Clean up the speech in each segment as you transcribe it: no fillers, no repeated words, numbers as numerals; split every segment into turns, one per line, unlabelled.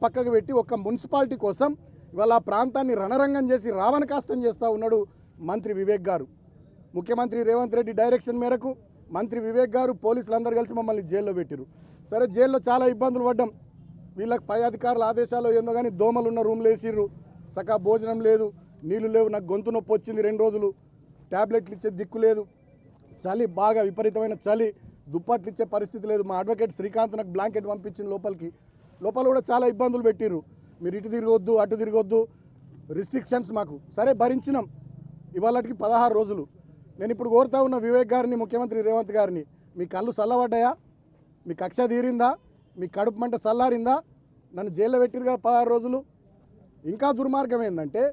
పక్కకు పెట్టి ఒక మున్సిపాలిటీ కోసం ఇవాళ ఆ ప్రాంతాన్ని రణరంగం చేసి రావణ కాష్టం చేస్తూ ఉన్నాడు మంత్రి వివేక్ గారు. ముఖ్యమంత్రి రేవంత్ రెడ్డి డైరెక్షన్ మేరకు మంత్రి వివేక్ గారు పోలీసులందరూ కలిసి మమ్మల్ని జైల్లో పెట్టారు. సరే, జైల్లో చాలా ఇబ్బందులు పడ్డాం. వీళ్ళకి పై అధికారుల ఆదేశాలు ఏందో కానీ దోమలు ఉన్న రూమ్లు వేసిర్రు, సకా భోజనం లేదు, నీళ్లు లేవు, నాకు గొంతు నొప్పి వచ్చింది 2 రోజులు, ట్యాబ్లెట్లు ఇచ్చే దిక్కు లేదు, చలి బాగా విపరీతమైన చలి, దుప్పట్లు ఇచ్చే పరిస్థితి లేదు. మా అడ్వకేట్ శ్రీకాంత్ నాకు బ్లాంకెట్ పంపించింది లోపల కూడా చాలా ఇబ్బందులు పెట్టిర్రు. మీరు ఇటు తిరగొద్దు అటు తిరగొద్దు, రిస్ట్రిక్షన్స్ మాకు. సరే, భరించినాం. ఇవాళకి 16 రోజులు. నేను ఇప్పుడు కోరుతా ఉన్న వివేక్ గారిని, ముఖ్యమంత్రి రేవంత్ గారిని, మీ కళ్ళు చల్లబడ్డాయా? మీ కక్ష తీరిందా? మీ కడుపు మంట చల్లారిందా? నన్ను జైల్లో పెట్టిరుగా 16 రోజులు. ఇంకా దుర్మార్గం ఏంటంటే,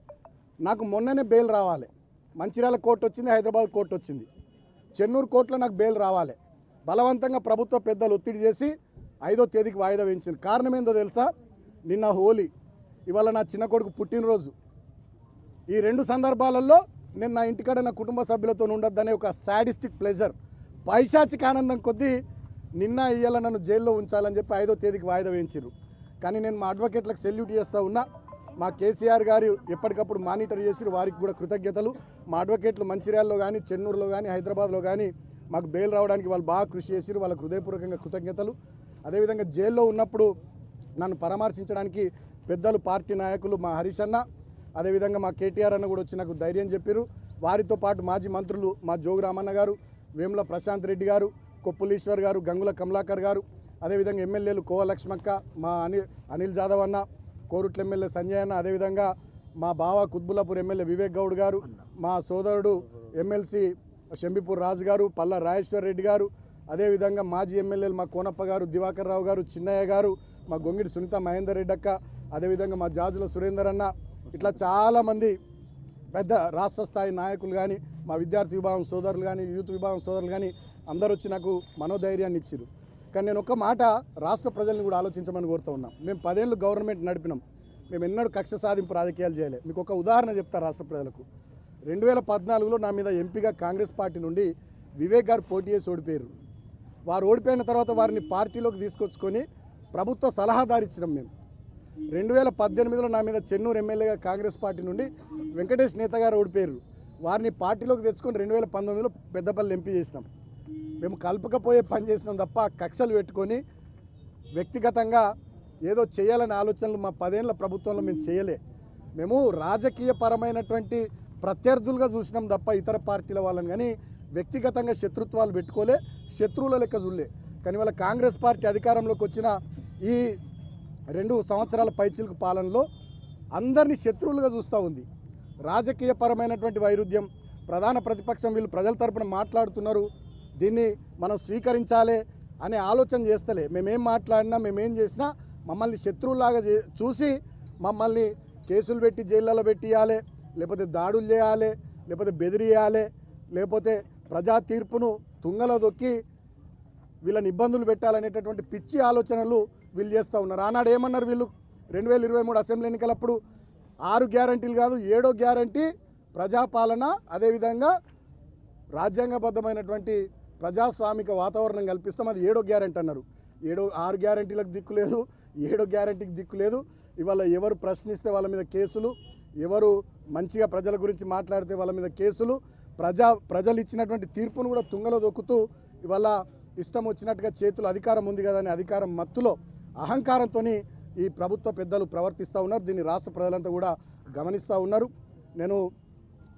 నాకు మొన్ననే బెయిల్ రావాలి. మంచిర్యాల కోర్టు వచ్చింది, హైదరాబాద్ కోర్టు వచ్చింది, చెన్నూరు కోర్టులో నాకు బెయిల్ రావాలి. బలవంతంగా ప్రభుత్వ పెద్దలు ఒత్తిడి చేసి 5వ తేదీకి వాయిదా వేయించింది. కారణం ఏందో తెలుసా? నిన్న హోలీ, ఇవాళ నా చిన్న కొడుకు పుట్టినరోజు. ఈ 2 సందర్భాలలో నేను నా ఇంటికాడ నా కుటుంబ సభ్యులతో ఉండొద్దనే ఒక సాడిస్టిక్ ప్లెజర్, పైశాచిక ఆనందం కొద్దీ నిన్న ఇయ్యాల నన్ను జైల్లో ఉంచాలని చెప్పి 5వ తేదీకి వాయిదా వేయించారు. కానీ నేను మా అడ్వకేట్లకు సెల్యూట్ చేస్తూ ఉన్నా. మా కేసీఆర్ గారు ఎప్పటికప్పుడు మానిటర్ చేసి వారికి కూడా కృతజ్ఞతలు. మా అడ్వకేట్లు మంచిర్యాలలో కానీ, చెన్నూరులో కానీ, హైదరాబాద్లో కానీ మాకు బెయిల్ రావడానికి వాళ్ళు బాగా కృషి చేసిరు. వాళ్ళకు హృదయపూర్వకంగా కృతజ్ఞతలు. అదేవిధంగా జైల్లో ఉన్నప్పుడు నన్ను పరామర్శించడానికి పెద్దలు, పార్టీ నాయకులు, మా హరీష్ అన్న, అదేవిధంగా మా కేటీఆర్ అన్న కూడా వచ్చి నాకు ధైర్యం చెప్పారు. వారితో పాటు మాజీ మంత్రులు మా జోగు రామన్న గారు, వేముల ప్రశాంత్ రెడ్డి గారు, కొప్పులీశ్వర్ గారు, గంగుల కమలాకర్ గారు, అదేవిధంగా ఎమ్మెల్యేలు కోవ లక్ష్మక్క, మా అనిల్ జాదవ్ అన్న, కోరుట్ల ఎమ్మెల్యే సంజయ్ అన్న, అదేవిధంగా మా బావ కుత్బుల్లాపూర్ ఎమ్మెల్యే వివేక్ గౌడ్ గారు, మా సోదరుడు ఎమ్మెల్సీ షంబిపూర్ రాజు గారు, పల్లా రాజేశ్వర్ రెడ్డి గారు, అదేవిధంగా మాజీ ఎమ్మెల్యేలు మా కోనప్ప గారు, దివాకర్ రావు గారు, చిన్నయ్య గారు, మా గొంగిడి సునీత మహేందర్ రెడ్డి అక్క, అదేవిధంగా మా జాజుల సురేందర్ అన్న, ఇట్లా చాలామంది పెద్ద రాష్ట్ర స్థాయి నాయకులు కానీ, మా విద్యార్థి విభాగం సోదరులు కానీ, యూత్ విభాగం సోదరులు కానీ అందరూ వచ్చి నాకు మనోధైర్యాన్ని ఇచ్చారు. కానీ నేను ఒక మాట రాష్ట్ర ప్రజల్ని కూడా ఆలోచించమని కోరుతూ ఉన్నాం. మేము 10 ఏళ్ళు గవర్నమెంట్ నడిపినాం. మేము ఎన్నడూ కక్ష సాధింపు రాజకీయాలు చేయలే. మీకు ఒక ఉదాహరణ చెప్తా రాష్ట్ర ప్రజలకు. 2014లో నా మీద ఎంపీగా కాంగ్రెస్ పార్టీ నుండి వివేక్ గారు పోటీ చేసి ఓడిపోయారు. వారు ఓడిపోయిన తర్వాత వారిని పార్టీలోకి తీసుకొచ్చుకొని ప్రభుత్వ సలహాదారు ఇచ్చినాం మేము. 2018లో నా మీద చెన్నూరు ఎమ్మెల్యేగా కాంగ్రెస్ పార్టీ నుండి వెంకటేష్ నేత గారు ఓడిపోయారు. వారిని పార్టీలోకి తెచ్చుకొని 2019లో పెద్దపల్లి ఎంపీ చేసినాం. మేము కలుపుకపోయే పని చేసినాం తప్ప కక్షలు పెట్టుకొని వ్యక్తిగతంగా ఏదో చేయాలనే ఆలోచనలు మా 10 ఏళ్ల ప్రభుత్వంలో మేము చేయలే. మేము రాజకీయపరమైనటువంటి ప్రత్యర్థులుగా చూసినాం తప్ప ఇతర పార్టీల వాళ్ళని కానీ వ్యక్తిగతంగా శత్రుత్వాలు పెట్టుకోలే, శత్రువుల లెక్క చూడలే. కానీ వాళ్ళ కాంగ్రెస్ పార్టీ అధికారంలోకి వచ్చిన ఈ 2 సంవత్సరాల పైచిలుకు పాలనలో అందరినీ శత్రువులుగా చూస్తూ ఉంది. రాజకీయపరమైనటువంటి వైరుధ్యం, ప్రధాన ప్రతిపక్షం వీళ్ళు ప్రజల తరపున మాట్లాడుతున్నారు, దీన్ని మనం స్వీకరించాలి అనే ఆలోచన చేస్తలే. మేమేం మాట్లాడినా, మేమేం చేసినా మమ్మల్ని శత్రువులాగా చూసి మమ్మల్ని కేసులు పెట్టి జైళ్ళలో పెట్టియాలి, లేకపోతే దాడులు చేయాలి, లేకపోతే బెదిరియాలి, లేకపోతే ప్రజా తీర్పును తుంగలో దొక్కి వీళ్ళని ఇబ్బందులు పెట్టాలనేటటువంటి పిచ్చి ఆలోచనలు వీళ్ళు చేస్తూ ఉన్నారు. ఆనాడు ఏమన్నారు వీళ్ళు 2023 అసెంబ్లీ ఎన్నికలప్పుడు 6 గ్యారంటీలు కాదు 7వ గ్యారంటీ ప్రజాపాలన, అదేవిధంగా రాజ్యాంగబద్ధమైనటువంటి ప్రజాస్వామిక వాతావరణం కల్పిస్తాం, అది 7వ గ్యారంటీ అన్నారు. 6 గ్యారంటీలకు దిక్కు లేదు, 7వ గ్యారంటీకి దిక్కు లేదు. ఇవాళ ఎవరు ప్రశ్నిస్తే వాళ్ళ మీద కేసులు, ఎవరు మంచిగా ప్రజల గురించి మాట్లాడితే వాళ్ళ మీద కేసులు, ప్రజలు ఇచ్చినటువంటి తీర్పును కూడా తుంగలో దొక్కుతూ ఇవాళ ఇష్టం వచ్చినట్టుగా చేతులు అధికారం ఉంది కదా అని అధికారం మత్తులో అహంకారంతో ఈ ప్రభుత్వ పెద్దలు ప్రవర్తిస్తూ ఉన్నారు. దీన్ని రాష్ట్ర ప్రజలంతా కూడా గమనిస్తూ ఉన్నారు. నేను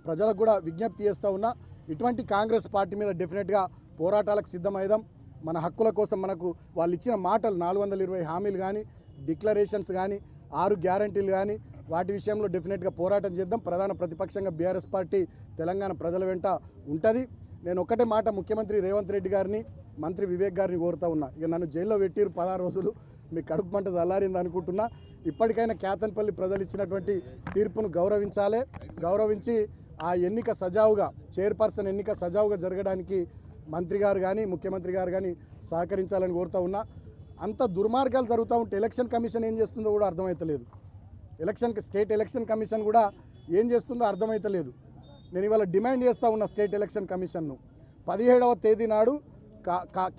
ప్రజలకు కూడా విజ్ఞప్తి చేస్తూ ఉన్నా, ఇటువంటి కాంగ్రెస్ పార్టీ మీద డెఫినెట్గా పోరాటాలకు సిద్ధమైదాం. మన హక్కుల కోసం మనకు వాళ్ళు ఇచ్చిన మాటలు 420 హామీలు కానీ, డిక్లరేషన్స్ కానీ, 6 గ్యారంటీలు కానీ, వాటి విషయంలో డెఫినెట్గా పోరాటం చేద్దాం. ప్రధాన ప్రతిపక్షంగా బీఆర్ఎస్ పార్టీ తెలంగాణ ప్రజల వెంట ఉంటుంది. నేను ఒక్కటే మాట ముఖ్యమంత్రి రేవంత్ రెడ్డి గారిని, మంత్రి వివేక్ గారిని కోరుతా ఉన్నా. ఇక నన్ను జైల్లో పెట్టిరు 16 రోజులు, మీ కడుపు మంట చల్లారింది అనుకుంటున్నా. ఇప్పటికైనా కేతన్పల్లి ప్రజలు ఇచ్చినటువంటి తీర్పును గౌరవించి ఆ ఎన్నిక సజావుగా, చైర్పర్సన్ ఎన్నిక సజావుగా జరగడానికి మంత్రి గారు కానీ, ముఖ్యమంత్రి గారు కానీ సహకరించాలని కోరుతా ఉన్నా. అంత దుర్మార్గాలు జరుగుతూ ఉంటే ఎలక్షన్ కమిషన్ ఏం చేస్తుందో కూడా అర్థమవుతలేదు. స్టేట్ ఎలక్షన్ కమిషన్ కూడా ఏం చేస్తుందో అర్థమవుతలేదు. నేను ఇవాళ డిమాండ్ చేస్తూ ఉన్న స్టేట్ ఎలక్షన్ కమిషన్ను 17వ తేదీ నాడు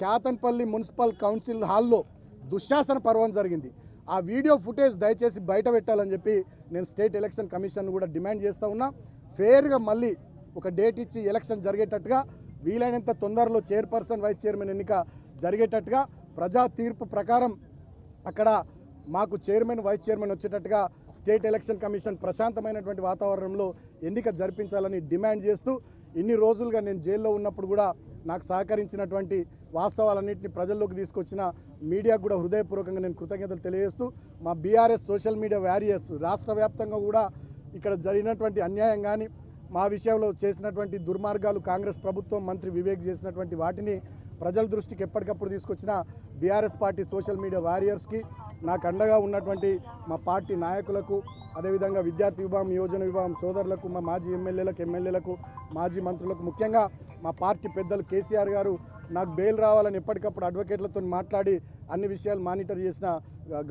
కేతన్పల్లి మున్సిపల్ కౌన్సిల్ హాల్లో దుశ్శాసన పర్వం జరిగింది. ఆ వీడియో ఫుటేజ్ దయచేసి బయట పెట్టాలని చెప్పి నేను స్టేట్ ఎలక్షన్ కమిషన్ కూడా డిమాండ్ చేస్తూ ఉన్నా. ఫేర్గా మళ్ళీ ఒక డేట్ ఇచ్చి ఎలక్షన్ జరిగేటట్టుగా, వీలైనంత తొందరలో చైర్పర్సన్ వైస్ చైర్మన్ ఎన్నిక జరిగేటట్టుగా, ప్రజా తీర్పు ప్రకారం అక్కడ మాకు చైర్మన్ వైస్ చైర్మన్ వచ్చేటట్టుగా స్టేట్ ఎలక్షన్ కమిషన్ ప్రశాంతమైనటువంటి వాతావరణంలో ఎన్నిక జరిపించాలని డిమాండ్ చేస్తూ, ఇన్ని రోజులుగా నేను జైల్లో ఉన్నప్పుడు కూడా నాకు సహకరించినటువంటి వాస్తవాలన్నింటినీ ప్రజల్లోకి తీసుకొచ్చిన మీడియాకు కూడా హృదయపూర్వకంగా నేను కృతజ్ఞతలు తెలియజేస్తూ, మా బీఆర్ఎస్ సోషల్ మీడియా వారియర్స్ రాష్ట్ర వ్యాప్తంగా కూడా ఇక్కడ జరిగినటువంటి అన్యాయం కానీ, మా విషయంలో చేసినటువంటి దుర్మార్గాలు, కాంగ్రెస్ ప్రభుత్వం మంత్రి వివేక్ చేసినటువంటి వాటిని ప్రజల దృష్టికి ఎప్పటికప్పుడు తీసుకొచ్చిన బీఆర్ఎస్ పార్టీ సోషల్ మీడియా వారియర్స్కి, నాకు అండగా ఉన్నటువంటి మా పార్టీ నాయకులకు, అదేవిధంగా విద్యార్థి విభాగం, యువజన విభాగం సోదరులకు, మా మాజీ ఎమ్మెల్యేలకు, మాజీ మంత్రులకు, ముఖ్యంగా మా పార్టీ పెద్దలు కేసీఆర్ గారు నాకు బెయిల్ రావాలని ఎప్పటికప్పుడు అడ్వకేట్లతో మాట్లాడి అన్ని విషయాలు మానిటర్ చేసిన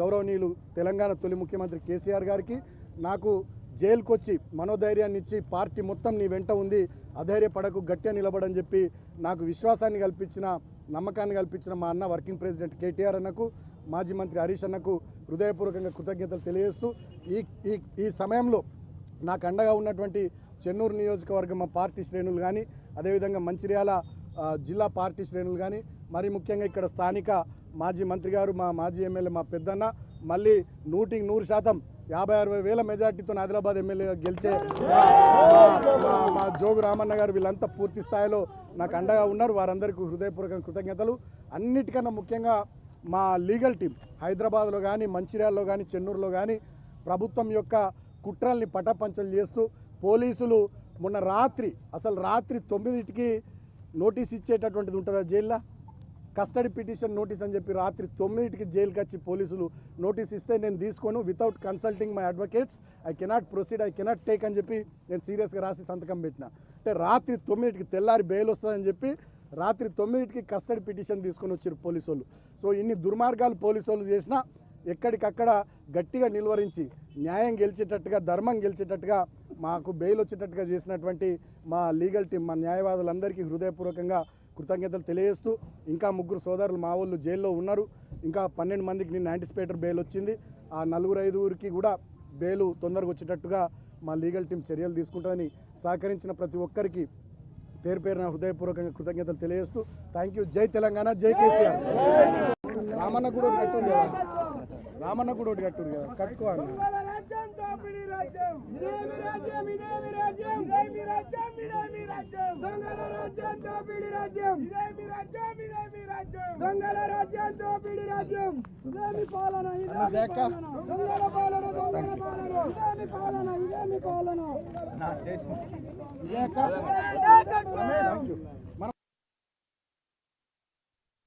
గౌరవనీయులు తెలంగాణ తొలి ముఖ్యమంత్రి కేసీఆర్ గారికి, నాకు జైలుకు వచ్చి మనోధైర్యాన్ని ఇచ్చి పార్టీ మొత్తం నీ వెంట ఉంది, అధైర్యపడకు, గట్టిగా నిలబడని చెప్పి నాకు విశ్వాసాన్ని కల్పించిన, నమ్మకాన్ని కల్పించిన మా అన్న వర్కింగ్ ప్రెసిడెంట్ కేటీఆర్ అన్నకు, మాజీ మంత్రి హరీష్ అన్నకు హృదయపూర్వకంగా కృతజ్ఞతలు తెలియజేస్తూ, ఈ సమయంలో నాకు అండగా ఉన్నటువంటి చెన్నూరు నియోజకవర్గం మా పార్టీ శ్రేణులు కానీ, అదేవిధంగా మంచిర్యాల జిల్లా పార్టీ శ్రేణులు కానీ, మరి ముఖ్యంగా ఇక్కడ స్థానిక మాజీ మంత్రి గారు, మా మాజీ ఎమ్మెల్యే మా పెద్దన్న, మళ్ళీ 100% 50-60 వేల మెజార్టీతో ఆదిలాబాద్ ఎమ్మెల్యేగా గెలిచే మా జోగు రామన్న గారు, వీళ్ళంతా పూర్తి స్థాయిలో నాకు అండగా ఉన్నారు. వారందరికీ హృదయపూర్వక కృతజ్ఞతలు. అన్నిటికన్నా ముఖ్యంగా మా లీగల్ టీం హైదరాబాద్లో కానీ, మంచిర్యాలలో కానీ, చెన్నూరులో కానీ ప్రభుత్వం యొక్క కుట్రల్ని పటాపంచలు చేస్తూ, పోలీసులు మొన్న రాత్రి 9కి నోటీస్ ఇచ్చేటటువంటిది ఉంటుందా జైల్లో, కస్టడీ పిటిషన్ నోటీస్ అని చెప్పి రాత్రి 9కి జైలుకి వచ్చి పోలీసులు నోటీస్ ఇస్తే నేను తీసుకోను, without consulting my advocates I cannot proceed, I cannot take అని చెప్పి నేను సీరియస్గా రాసి సంతకం పెట్టిన. అంటే రాత్రి 9కి తెల్లారి బెయిల్ వస్తుందని చెప్పి రాత్రి 9కి కస్టడీ పిటిషన్ తీసుకొని వచ్చారు పోలీసు వాళ్ళు. సో ఇన్ని దుర్మార్గాలు పోలీసు వాళ్ళు చేసినా ఎక్కడికక్కడ గట్టిగా నిలువరించి న్యాయం గెలిచేటట్టుగా, ధర్మం గెలిచేటట్టుగా, మాకు బెయిల్ వచ్చేటట్టుగా చేసినటువంటి మా లీగల్ టీం, మా న్యాయవాదులందరికీ హృదయపూర్వకంగా కృతజ్ఞతలు తెలియజేస్తూ, ఇంకా 3 సోదరులు మా వాళ్ళు జైల్లో ఉన్నారు. ఇంకా 12 మందికి నిన్న యాంటిసిపేటర్ బెయిల్ వచ్చింది. ఆ 4-5కి కూడా బెయిల్ తొందరగా వచ్చేటట్టుగా మా లీగల్ టీం చర్యలు తీసుకుంటుందని సహకరించిన ప్రతి ఒక్కరికి పేరు పేరున హృదయపూర్వకంగా కృతజ్ఞతలు తెలియజేస్తూ, థ్యాంక్ యూ. జై తెలంగాణ, జై కేసీఆర్. రామన్న కూడా ఒకటి కట్టుడు కదా, రామన్న కూడా ఒకటి కట్టుడు కదా, కట్టుకోవాలి. పాలన